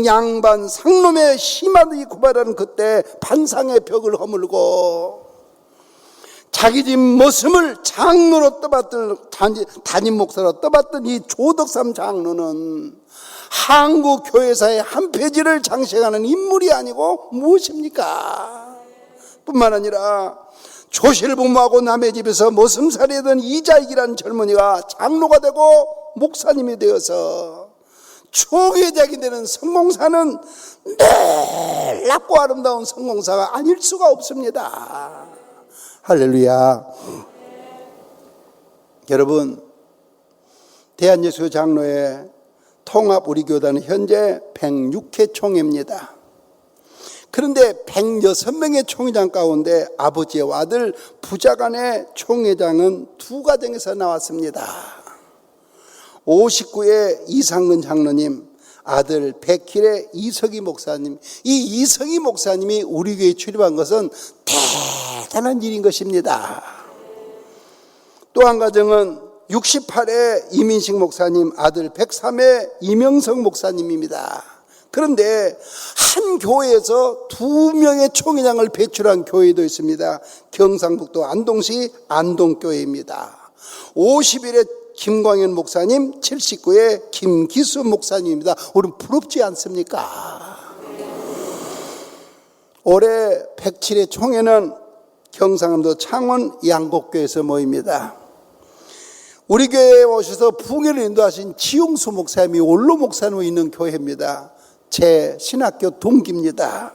[SPEAKER 1] 양반 상놈의 심하게 고발하는 그때 반상의 벽을 허물고 자기 집 머슴을 장로로 떠받던 담임 목사로 떠받던 이 조덕삼 장로는 한국 교회사의 한 페이지를 장식하는 인물이 아니고 무엇입니까? 뿐만 아니라 조실부모하고 남의 집에서 머슴살이던 이자익이라는 젊은이가 장로가 되고 목사님이 되어서 총회장이 되는 성공사는 놀랍고 아름다운 성공사가 아닐 수가 없습니다. 할렐루야. 여러분, 대한예수교 장로회 통합 우리 교단은 현재 106회 총회입니다. 그런데 106명의 총회장 가운데 아버지와 아들 부자간의 총회장은 두 가정에서 나왔습니다. 59의 이상근 장로님, 아들 100킬의 이석희 목사님. 이 이석희 목사님이 우리 교회에 출입한 것은 대단한 일인 것입니다. 또 한 가정은 68의 이민식 목사님, 아들 103의 이명석 목사님입니다. 그런데 한 교회에서 2명의 총회장을 배출한 교회도 있습니다. 경상북도 안동시 안동교회입니다. 50일의 김광현 목사님, 79의 김기수 목사님입니다. 우리 부럽지 않습니까? 올해 107회 총회는 경상남도 창원 양곡교에서 모입니다. 우리 교회에 오셔서 부흥회를 인도하신 지용수 목사님이 원로 목사님으로 있는 교회입니다. 제 신학교 동기입니다.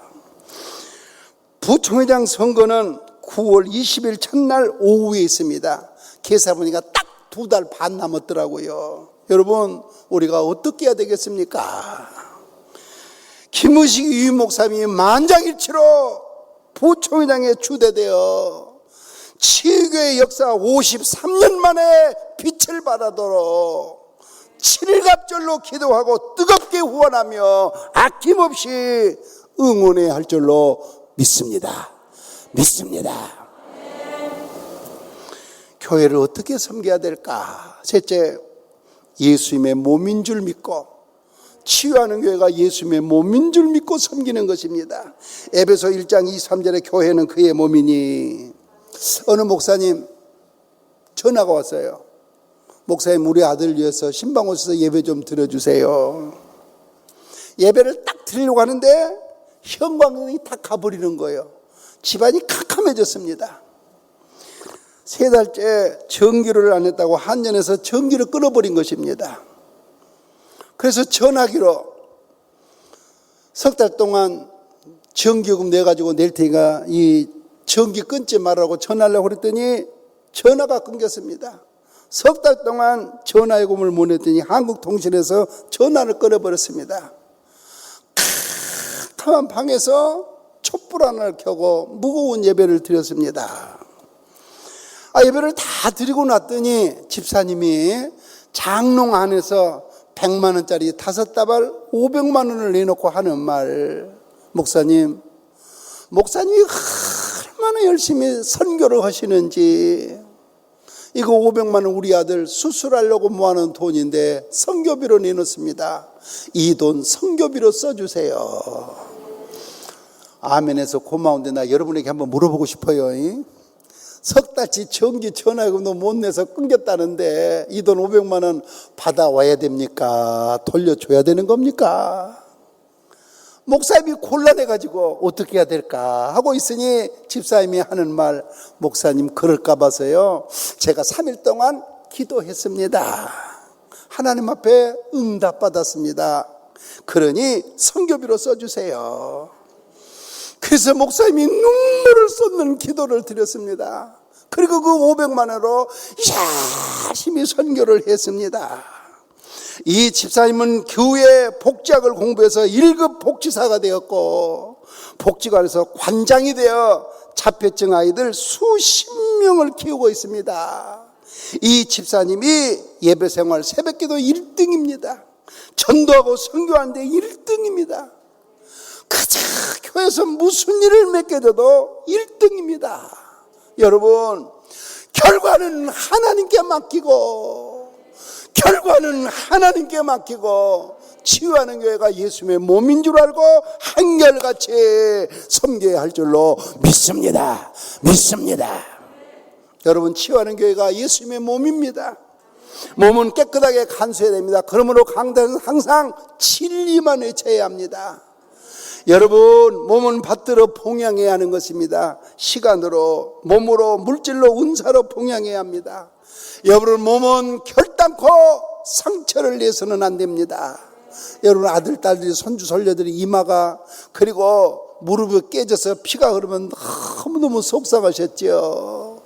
[SPEAKER 1] 부총회장 선거는 9월 20일 첫날 오후에 있습니다. 계산해보니까 딱 2달 반 남았더라고요. 여러분, 우리가 어떻게 해야 되겠습니까? 김의식 유임 목사님이 만장일치로 부총회장에 추대되어 치유교회 역사 53년 만에 빛을 발하도록 7일갑절로 기도하고 뜨겁게 후원하며 아낌없이 응원해야 할 줄로 믿습니다. 교회를 어떻게 섬겨야 될까? 셋째, 예수님의 몸인 줄 믿고, 치유하는 교회가 예수님의 몸인 줄 믿고 섬기는 것입니다. 에베소 1장 23절에 교회는 그의 몸이니, 어느 목사님 전화가 왔어요. 목사님, 우리 아들 위해서 신방 오셔서 예배 좀 드려주세요. 예배를 딱 드리려고 하는데 형광등이 다 가버리는 거예요. 집안이 캄캄해졌습니다. 3달째 전기를 안 했다고 한전에서 전기를 끊어버린 것입니다. 그래서 전화기로 석 달 동안 전기요금 내가지고 낼 테니까 이 전기 끊지 말라고 전화하려고 그랬더니 전화가 끊겼습니다. 석 달 동안 전화요금을 못 냈더니 한국통신에서 전화를 끊어버렸습니다. 캄캄한 방에서 촛불 하나를 켜고 무거운 예배를 드렸습니다. 예배를 다 드리고 났더니 집사님이 장롱 안에서 100만 원짜리 5다발 500만 원을 내놓고 하는 말, 목사님이 얼마나 열심히 선교를 하시는지, 이거 500만 원 우리 아들 수술하려고 모아놓은 돈인데 선교비로 내놓습니다. 이 돈 선교비로 써주세요. 아멘해서 고마운데 나 여러분에게 한번 물어보고 싶어요. 석 달치 전기 전화요금도 못 내서 끊겼다는데 이 돈 500만 원 받아와야 됩니까? 돌려줘야 되는 겁니까? 목사님이 곤란해가지고 어떻게 해야 될까 하고 있으니 집사님이 하는 말, 목사님 그럴까 봐서요, 제가 3일 동안 기도했습니다. 하나님 앞에 응답받았습니다. 그러니 선교비로 써주세요. 그래서 목사님이 눈물을 쏟는 기도를 드렸습니다. 그리고 그 500만 원으로 열심히 선교를 했습니다. 이 집사님은 교회 복지학을 공부해서 1급 복지사가 되었고, 복지관에서 관장이 되어 자폐증 아이들 수십 명을 키우고 있습니다. 이 집사님이 예배생활 새벽기도 1등입니다. 전도하고 선교하는데 1등입니다. 그저 교회에서 무슨 일을 맡겨져도 1등입니다. 여러분, 결과는 하나님께 맡기고 치유하는 교회가 예수님의 몸인 줄 알고 한결같이 섬겨야 할 줄로 믿습니다. 여러분, 치유하는 교회가 예수님의 몸입니다. 몸은 깨끗하게 간수해야 됩니다. 그러므로 강단은 항상 진리만 외쳐야 합니다. 여러분, 몸은 받들어 봉양해야 하는 것입니다. 시간으로, 몸으로, 물질로, 은사로 봉양해야 합니다. 여러분, 몸은 결단코 상처를 내서는 안 됩니다. 여러분, 아들, 딸들이, 손주, 손녀들이 이마가, 그리고 무릎이 깨져서 피가 흐르면 너무너무 속상하셨죠.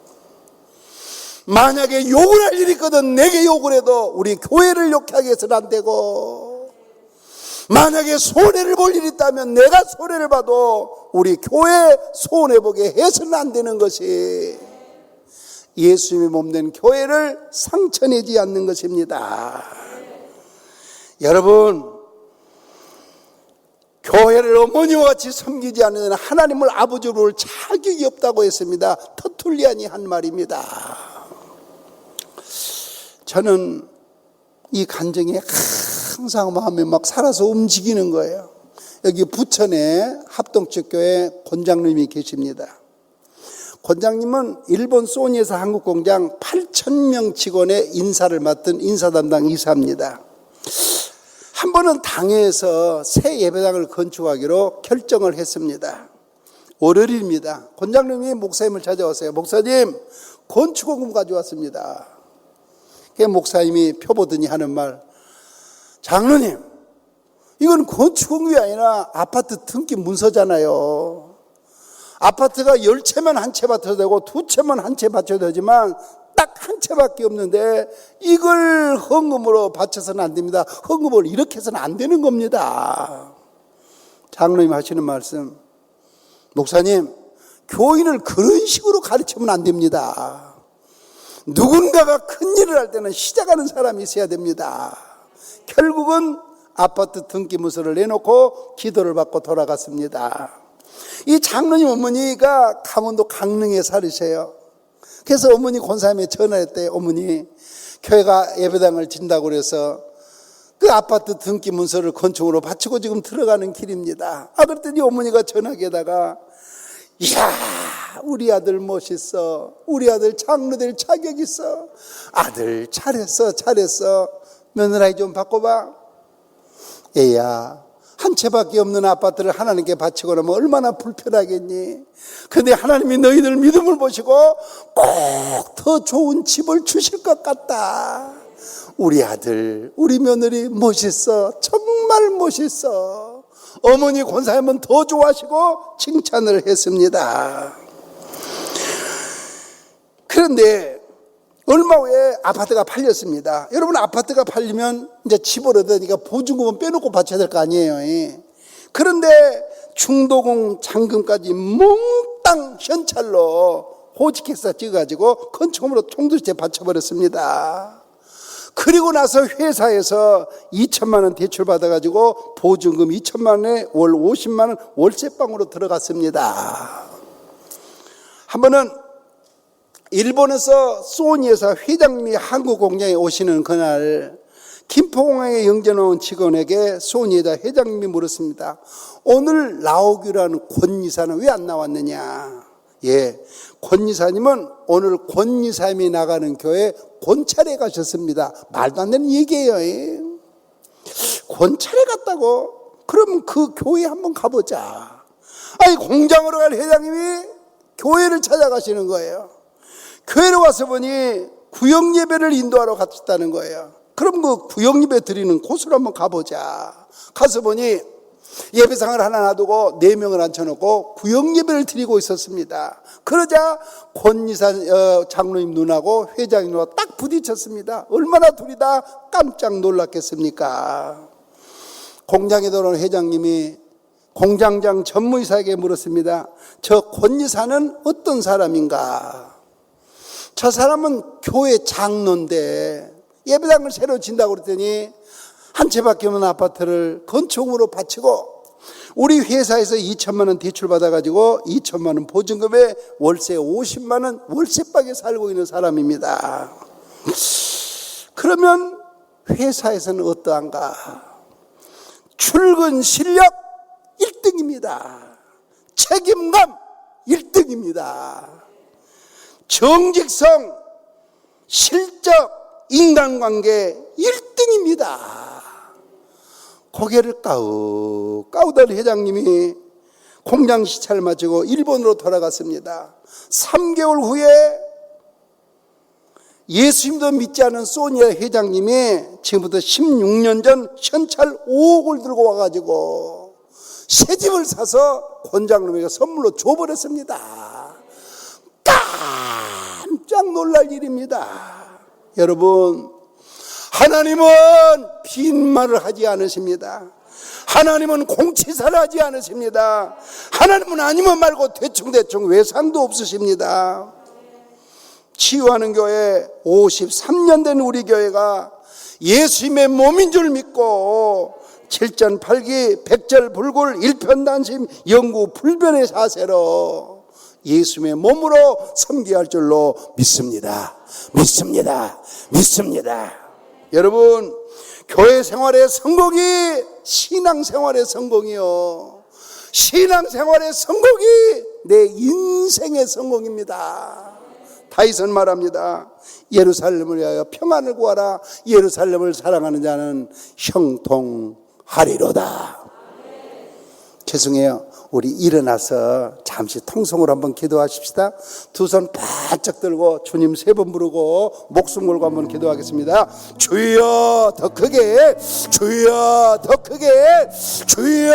[SPEAKER 1] 만약에 욕을 할 일이 있거든 내게 욕을 해도 우리 교회를 욕하게 해서는 안 되고, 만약에 손해를 볼 일이 있다면 내가 손해를 봐도 우리 교회 손해보게 해서는 안 되는 것이 예수님이 몸된 교회를 상처내지 않는 것입니다. 여러분, 교회를 어머니와 같이 섬기지 않는 하나님을 아버지로 볼 자격이 없다고 했습니다. 터툴리안이 한 말입니다. 저는 이 간증에 항상 마음에 막 살아서 움직이는 거예요. 여기 부천에 합동측교회 권장님이 계십니다. 권장님은 일본 소니에서 한국 공장 8,000명 직원의 인사를 맡은 인사 담당 이사입니다. 한 번은 당회에서 새 예배당을 건축하기로 결정을 했습니다. 월요일입니다. 권장님이 목사님을 찾아왔어요. 목사님, 건축원금 가져왔습니다. 그 목사님이 펴보더니 하는 말, 장로님, 이건 건축원금이 아니라 아파트 등기 문서잖아요. 아파트가 10채면 한 채 받쳐도 되고 2채면 한 채 받쳐도 되지만 딱 한 채밖에 없는데 이걸 헌금으로 바쳐서는 안 됩니다. 헌금을 이렇게 해서는 안 되는 겁니다. 장로님 하시는 말씀, 목사님, 교인을 그런 식으로 가르치면 안 됩니다. 누군가가 큰 일을 할 때는 시작하는 사람이 있어야 됩니다. 결국은 아파트 등기 문서를 내놓고 기도를 받고 돌아갔습니다. 이 장로님 어머니가 강원도 강릉에 살으세요. 그래서 어머니 권사님에 전화했대요. 어머니, 교회가 예배당을 진다고 그래서 그 아파트 등기 문서를 건축으로 바치고 지금 들어가는 길입니다. 그랬더니 어머니가 전화기에다가, 이야, 우리 아들 멋있어. 우리 아들 장로 될 자격 있어. 아들 잘했어. 며느라이 좀 바꿔봐. 얘야, 한 채밖에 없는 아파트를 하나님께 바치고 나면 얼마나 불편하겠니? 근데 하나님이 너희들 믿음을 보시고 꼭 더 좋은 집을 주실 것 같다. 우리 아들, 우리 며느리 멋있어. 정말 멋있어. 어머니 권사님은 더 좋아하시고 칭찬을 했습니다. 그런데 얼마 후에 아파트가 팔렸습니다. 여러분, 아파트가 팔리면 이제 집을 얻으니까 보증금은 빼놓고 바쳐야 될 거 아니에요. 그런데 중도금 잔금까지 몽땅 현찰로 호직회사 찍어가지고 건축금으로 통두시에 바쳐버렸습니다. 그리고 나서 회사에서 2천만 원 대출 받아가지고 보증금 2천만 원에 월 50만 원 월세방으로 들어갔습니다. 한 번은 일본에서 소니에서 회장님이 한국 공장에 오시는 그날 김포공항에 영전원 직원에게 소니에다 회장님이 물었습니다. 오늘 나오기로 하는 권 이사는 왜 안 나왔느냐? 예, 권 이사님은 오늘 권 이사님이 나가는 교회 권찰에 가셨습니다. 말도 안 되는 얘기예요. 권찰에 갔다고? 그럼 그 교회 한번 가보자. 아니, 공장으로 갈 회장님이 교회를 찾아가시는 거예요. 교회로 와서 보니 구역 예배를 인도하러 갔다는 거예요. 그럼 그 구역 예배 드리는 곳으로 한번 가보자. 가서 보니 예배상을 하나 놔두고 4명을 앉혀놓고 구역 예배를 드리고 있었습니다. 그러자 권이사 장로님 눈하고 회장님 눈하고 딱 부딪혔습니다. 얼마나 둘이 다 깜짝 놀랐겠습니까? 공장에 들어온 회장님이 공장장 전무이사에게 물었습니다. 저 권이사는 어떤 사람인가? 저 사람은 교회 장로인데 예배당을 새로 진다고 그랬더니 한 채밖에 없는 아파트를 건축으로 바치고 우리 회사에서 2천만 원 대출 받아가지고 2천만 원 보증금에 월세 50만 원 월세방에 살고 있는 사람입니다. 그러면 회사에서는 어떠한가? 출근 실력 1등입니다. 책임감 1등입니다. 정직성, 실적, 인간관계 1등입니다. 고개를 까우던 회장님이 공장 시차를 마치고 일본으로 돌아갔습니다. 3개월 후에 예수님도 믿지 않은 소니아 회장님이 지금부터 16년 전 현찰 5억을 들고 와가지고 새 집을 사서 권장님에게 선물로 줘버렸습니다. 깜짝 놀랄 일입니다. 여러분, 하나님은 빈말을 하지 않으십니다. 하나님은 공치사를 하지 않으십니다. 하나님은 아니면 말고 대충 외상도 없으십니다. 치유하는 교회 53년 된 우리 교회가 예수님의 몸인 줄 믿고 칠전팔기 백절불굴 일편단심 영구불변의 사세로 예수님의 몸으로 섬겨야 할 줄로 믿습니다. 여러분, 교회 생활의 성공이 신앙생활의 성공이요, 신앙생활의 성공이 내 인생의 성공입니다. 다윗은 말합니다. 예루살렘을 위하여 평안을 구하라. 예루살렘을 사랑하는 자는 형통하리로다. 죄송해요. 우리 일어나서 잠시 통성으로 한번 기도하십시다. 두 손 바짝 들고 주님 3번 부르고 목숨 걸고 한번 기도하겠습니다. 주여 더 크게, 주여 더 크게, 주여.